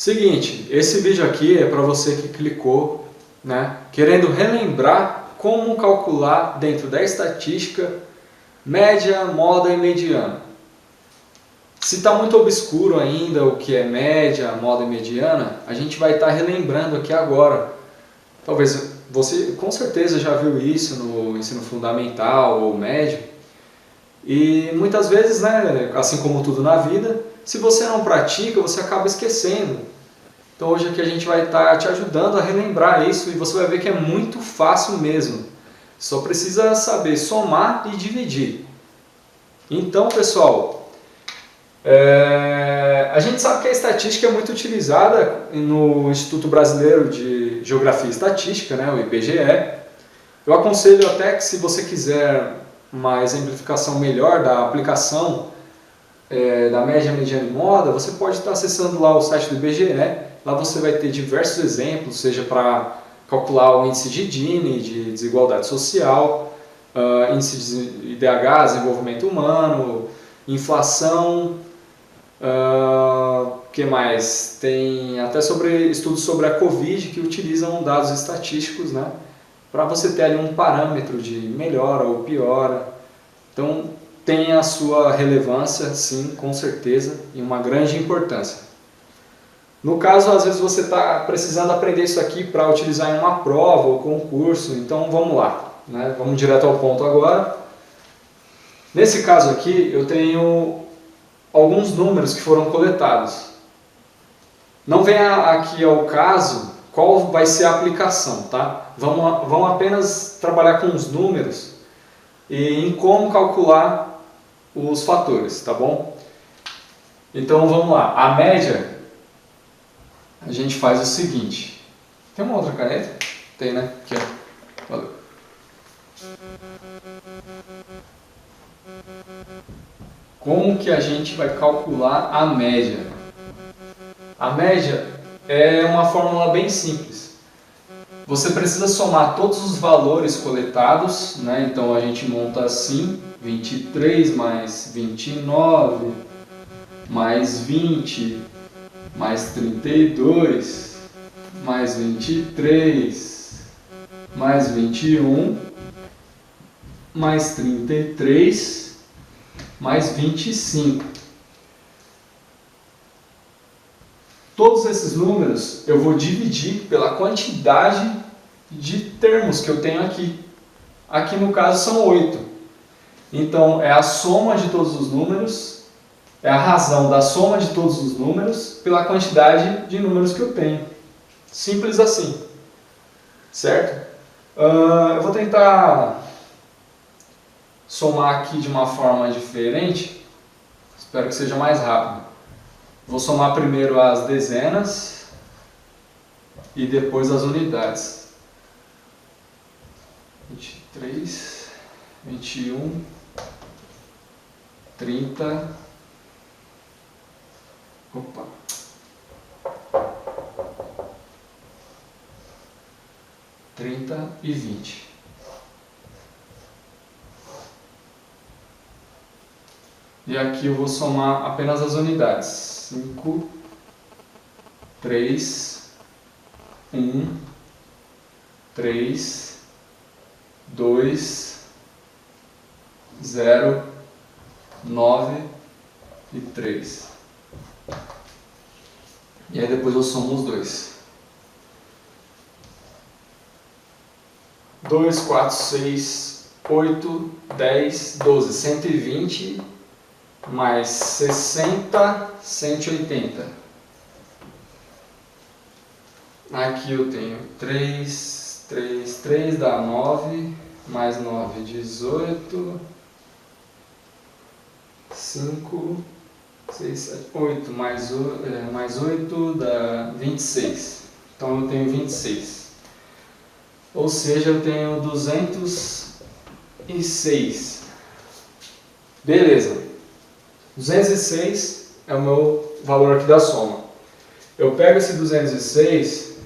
Seguinte, esse vídeo aqui é para você que clicou, né, querendo relembrar como calcular dentro da estatística média, moda e mediana. Se está muito obscuro ainda o que é média, moda e mediana, a gente vai estar relembrando aqui agora. Talvez você com certeza já viu isso no ensino fundamental ou médio. E muitas vezes, né, assim como tudo na vida, se você não pratica, você acaba esquecendo. Então hoje aqui a gente vai estar te ajudando a relembrar isso e você vai ver que é muito fácil mesmo. Só precisa saber somar e dividir. Então, pessoal, a gente sabe que a estatística é muito utilizada no Instituto Brasileiro de Geografia e Estatística, né, o IBGE. Eu aconselho até que, se você quiser uma exemplificação melhor da aplicação da média, mediana e moda, você pode estar acessando lá o site do IBGE. Lá você vai ter diversos exemplos, seja para calcular o índice de Gini, de desigualdade social, índice de IDH, desenvolvimento humano, inflação, que mais? Tem até estudos sobre a Covid que utilizam dados estatísticos, né, para você ter ali um parâmetro de melhora ou piora. Então tem a sua relevância, sim, com certeza, e uma grande importância. No caso, às vezes você está precisando aprender isso aqui para utilizar em uma prova ou concurso, então vamos lá, né? Vamos direto ao ponto agora. Nesse caso aqui, eu tenho alguns números que foram coletados. Não vem aqui ao caso qual vai ser a aplicação, tá? Vamos apenas trabalhar com os números e em como calcular os fatores, tá bom? Então vamos lá, a média a gente faz o seguinte. Tem uma outra caneta? Tem, né? Aqui, ó. Valeu. Como que a gente vai calcular a média? A média é uma fórmula bem simples. Você precisa somar todos os valores coletados, né? Então a gente monta assim: 23 mais 29 mais 20 mais 32 mais 23 mais 21 mais 33 mais 25. Todos esses números eu vou dividir pela quantidade de termos que eu tenho aqui. Aqui no caso são 8. Então é a soma de todos os números, é a razão da soma de todos os números pela quantidade de números que eu tenho. Simples assim. Certo? Eu vou tentar somar aqui de uma forma diferente. Espero que seja mais rápido. Vou somar primeiro as dezenas e depois as unidades. 23, 21, 30... Opa! 30 e 20. E aqui eu vou somar apenas as unidades. 5, 3, 1, 3, 2, 0, 9 e 3. E aí depois eu somo os dois. 2, 4, 6, 8, 10, 12, 120 mais 60, 180. Aqui eu tenho 3, 3, 3 dá 9, mais 9, 18, 5, 6, 7, 8, mais 8 dá 26. Então eu tenho 26. Ou seja, eu tenho 206. Beleza. 206 é o meu valor aqui da soma. Eu pego esse 206.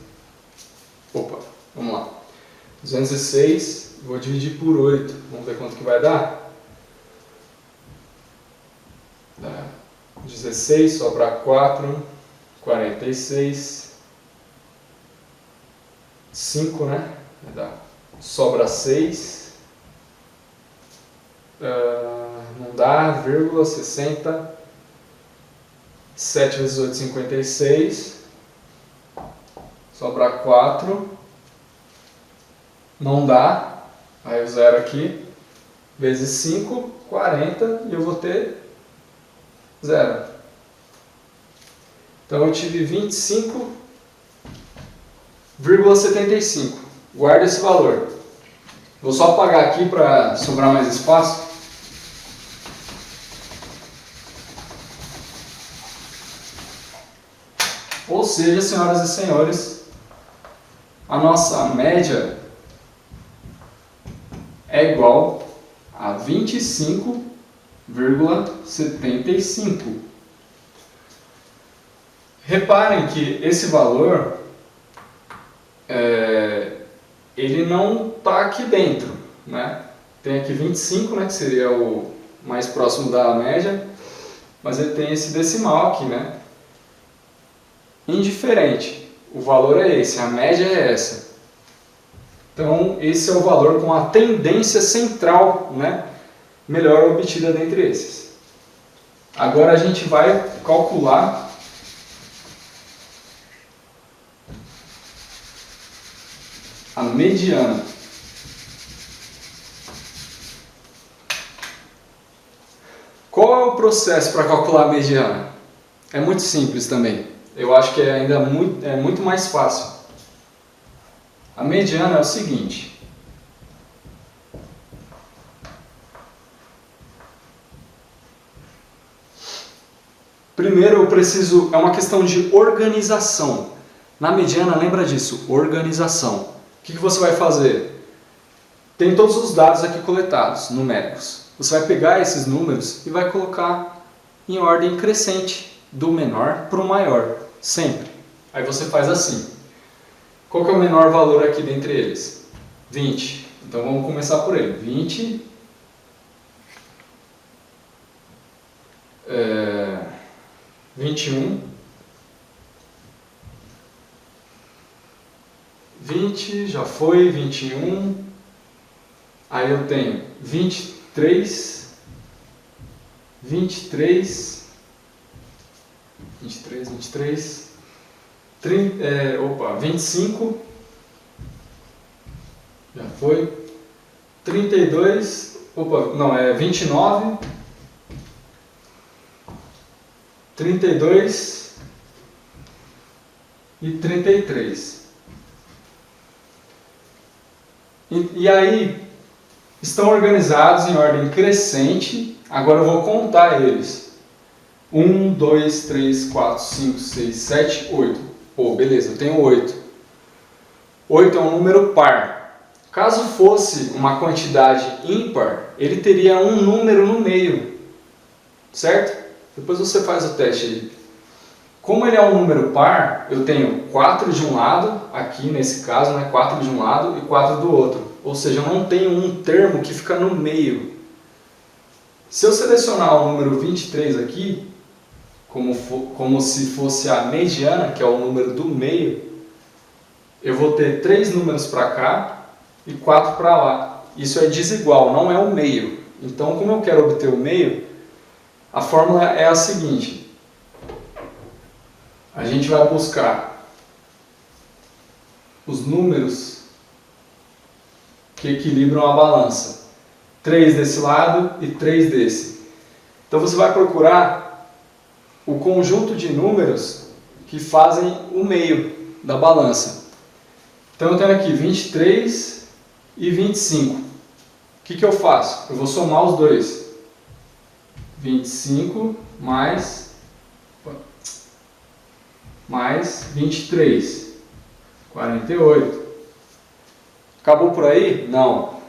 Opa, vamos lá. 206, vou dividir por 8. Vamos ver quanto que vai dar? Dá 16, sobra 4. 46, 5, né? Vai dar. Sobra 6. Não dá, vírgula, 60. 7 vezes 8, 56. Sobra 4. Não dá. Aí o zero aqui. Vezes 5, 40. E eu vou ter 0. Então eu tive 25,75. Guarda esse valor. Vou só apagar aqui para sobrar mais espaço. Ou seja, senhoras e senhores, a nossa média é igual a 25,75. Reparem que esse valor ele não está aqui dentro, né? Tem aqui 25, né, que seria o mais próximo da média, mas ele tem esse decimal aqui, né? Indiferente, o valor é esse, a média é essa. Então esse é o valor com a tendência central, né, melhor obtida dentre esses. Agora a gente vai calcular a mediana. Qual é o processo para calcular a mediana? É muito simples também. Eu acho que é ainda muito mais fácil. A mediana é o seguinte. Primeiro eu preciso, é uma questão de organização. Na mediana, lembra disso, organização. O que você vai fazer? Tem todos os dados aqui coletados, numéricos. Você vai pegar esses números e vai colocar em ordem crescente, do menor para o maior, sempre. Aí você faz assim. Qual que é o menor valor aqui dentre eles? 20. Então vamos começar por ele. 20. 21. 20, já foi, 21. Aí eu tenho 23. 23. 25. Já foi. 32. Não, é 29. 32 e 33. E aí, estão organizados em ordem crescente. Agora eu vou contar eles. 1, 2, 3, 4, 5, 6, 7, 8. Pô, beleza, eu tenho 8. 8 é um número par. Caso fosse uma quantidade ímpar, ele teria um número no meio. Certo? Depois você faz o teste aí. Como ele é um número par, eu tenho 4 de um lado, aqui nesse caso, né, 4 de um lado e 4 do outro. Ou seja, eu não tenho um termo que fica no meio. Se eu selecionar o número 23 aqui, como se fosse a mediana, que é o número do meio, eu vou ter 3 números para cá e 4 para lá. Isso é desigual, não é o meio. Então, como eu quero obter o meio, a fórmula é a seguinte. A gente vai buscar os números que equilibram a balança. 3 desse lado e 3 desse. Então você vai procurar o conjunto de números que fazem o meio da balança. Então eu tenho aqui 23 e 25. O que eu faço? Eu vou somar os dois. 25 mais 23. 48. Acabou por aí? Não.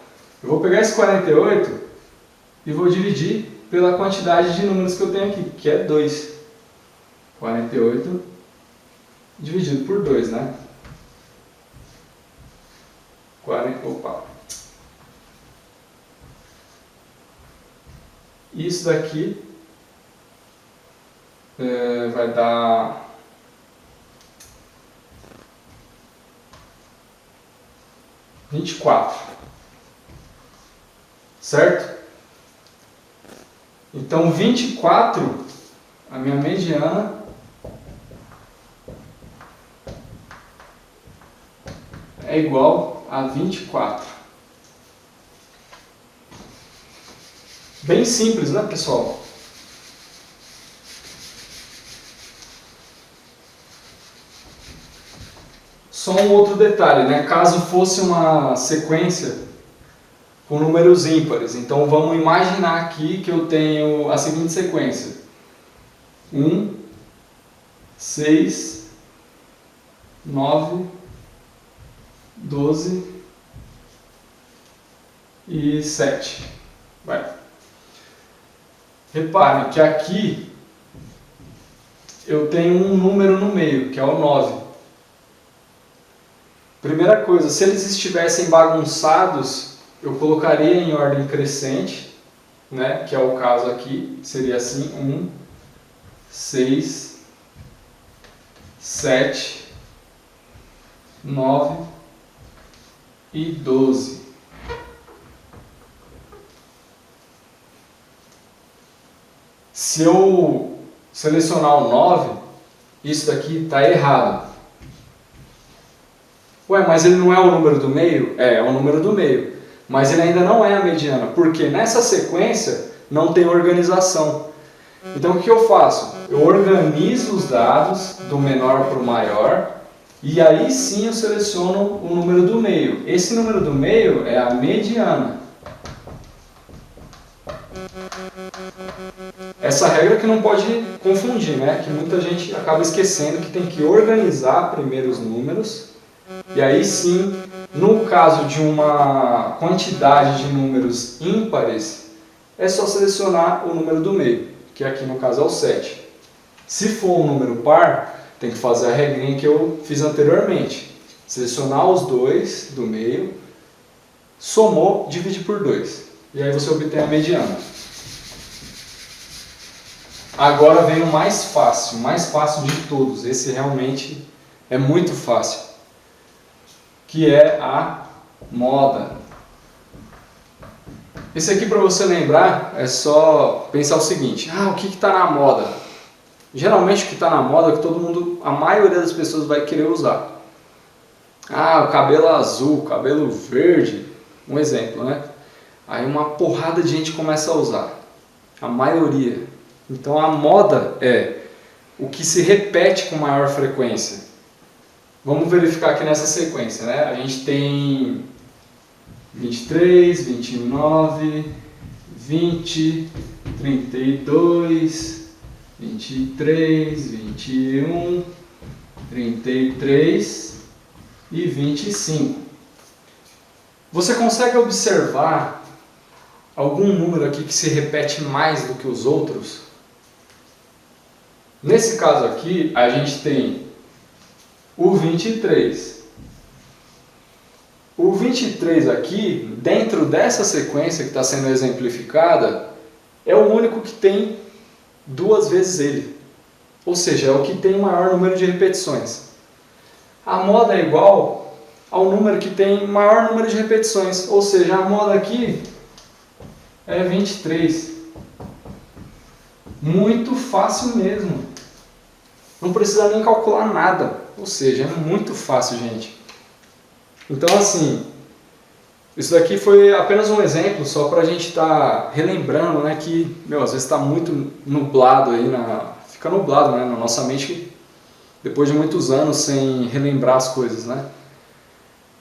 Eu vou pegar esse 48 e vou dividir pela quantidade de números que eu tenho aqui, que é 2. 48 dividido por 2, né? Isso daqui vai dar 24. Certo? Então 24, a minha mediana é igual a 24. Bem simples, né, pessoal? Só um outro detalhe, né? Caso fosse uma sequência com números ímpares, então vamos imaginar aqui que eu tenho a seguinte sequência: 1, 6, 9, 12 e 7. Vai. Reparem que aqui eu tenho um número no meio, que é o 9. Primeira coisa, se eles estivessem bagunçados, eu colocaria em ordem crescente, né? Que é o caso aqui, seria assim: 1, 6, 7, 9 e 12. Se eu selecionar o 9, isso daqui está errado. Ué, mas ele não é o número do meio? É o número do meio. Mas ele ainda não é a mediana, porque nessa sequência não tem organização. Então o que eu faço? Eu organizo os dados do menor para o maior, e aí sim eu seleciono o número do meio. Esse número do meio é a mediana. Essa regra que não pode confundir, né? Que muita gente acaba esquecendo que tem que organizar primeiro os números, e aí sim, no caso de uma quantidade de números ímpares, é só selecionar o número do meio, que aqui no caso é o 7. Se for um número par, tem que fazer a regrinha que eu fiz anteriormente. Selecionar os dois do meio, somou, divide por 2. E aí você obtém a mediana. Agora vem o mais fácil de todos. Esse realmente é muito fácil, que é a moda. Esse aqui, para você lembrar, é só pensar o seguinte: o que está na moda? Geralmente o que está na moda é que todo mundo, a maioria das pessoas vai querer usar. O cabelo azul, cabelo verde, um exemplo, né? Aí uma porrada de gente começa a usar, a maioria. Então a moda é o que se repete com maior frequência. Vamos verificar aqui nessa sequência, né? A gente tem 23, 29, 20, 32, 23, 21, 33 e 25. Você consegue observar algum número aqui que se repete mais do que os outros? Nesse caso aqui, a gente tem o 23. O 23 aqui, dentro dessa sequência que está sendo exemplificada, é o único que tem duas vezes ele. Ou seja, é o que tem o maior número de repetições. A moda é igual ao número que tem maior número de repetições. Ou seja, a moda aqui é 23. Muito fácil mesmo. Não precisa nem calcular nada. Ou seja, é muito fácil, gente. Então, assim, isso daqui foi apenas um exemplo, só para a gente estar relembrando, né, que, às vezes está muito nublado aí, fica nublado, né, na nossa mente, depois de muitos anos sem relembrar as coisas, né.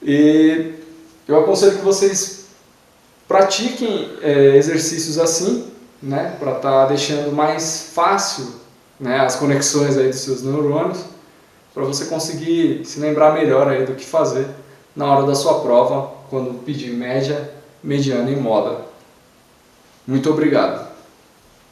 E eu aconselho que vocês pratiquem exercícios assim, né, para estar deixando mais fácil, né, as conexões aí dos seus neurônios, para você conseguir se lembrar melhor aí do que fazer na hora da sua prova, quando pedir média, mediana e moda. Muito obrigado.